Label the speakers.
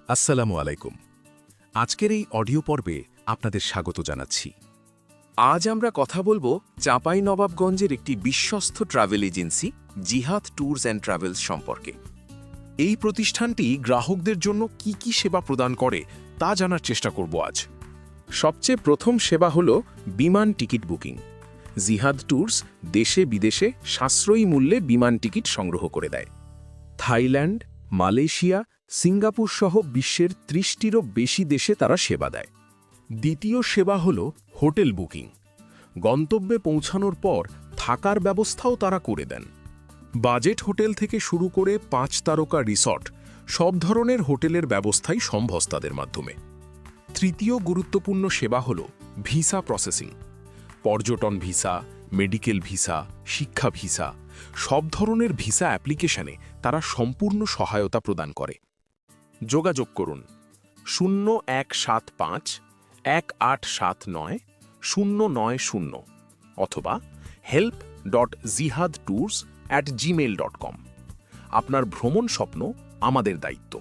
Speaker 1: আসসালামু আলাইকুম। আজকের এই অডিও পর্বে আপনাদের স্বাগত জানাচ্ছি।
Speaker 2: আজ আমরা কথা বলবো চাঁপাইনবাবগঞ্জের একটি বিশ্বস্ত ট্রাভেল এজেন্সি জিহাদ ট্যুরস অ্যান্ড ট্রাভেলস সম্পর্কে।
Speaker 1: এই প্রতিষ্ঠানটি গ্রাহকদের জন্য কি কি সেবা প্রদান করে তা জানার চেষ্টা করব আজ। সবচেয়ে প্রথম সেবা হল বিমান টিকিট বুকিং। জিহাদ ট্যুরস দেশে বিদেশে সাশ্রয়ী মূল্যে বিমান টিকিট সংগ্রহ করে দেয়। থাইল্যান্ড, মালয়েশিয়া, সিঙ্গাপুর সহ বিশ্বের ৩০টিরও বেশি দেশে তারা সেবা দেয়। দ্বিতীয় সেবা হল হোটেল বুকিং। গন্তব্যে পৌঁছানোর পর থাকার ব্যবস্থাও তারা করে দেন। বাজেট হোটেল থেকে শুরু করে ৫ তারকা রিসর্ট, সব ধরনের হোটেলের ব্যবস্থাই সম্ভব তাদের মাধ্যমে। তৃতীয় গুরুত্বপূর্ণ সেবা হল ভিসা প্রসেসিং। পর্যটন ভিসা, মেডিকেল ভিসা, শিক্ষা ভিসা, সব ধরনের ভিসা অ্যাপ্লিকেশনে তারা সম্পূর্ণ সহায়তা প্রদান করে। যোগাযোগ করুন 0175-1879-090 অথবা help.jihadtours@gmail.com। আপনার ভ্রমণ স্বপ্ন আমাদের দায়িত্ব।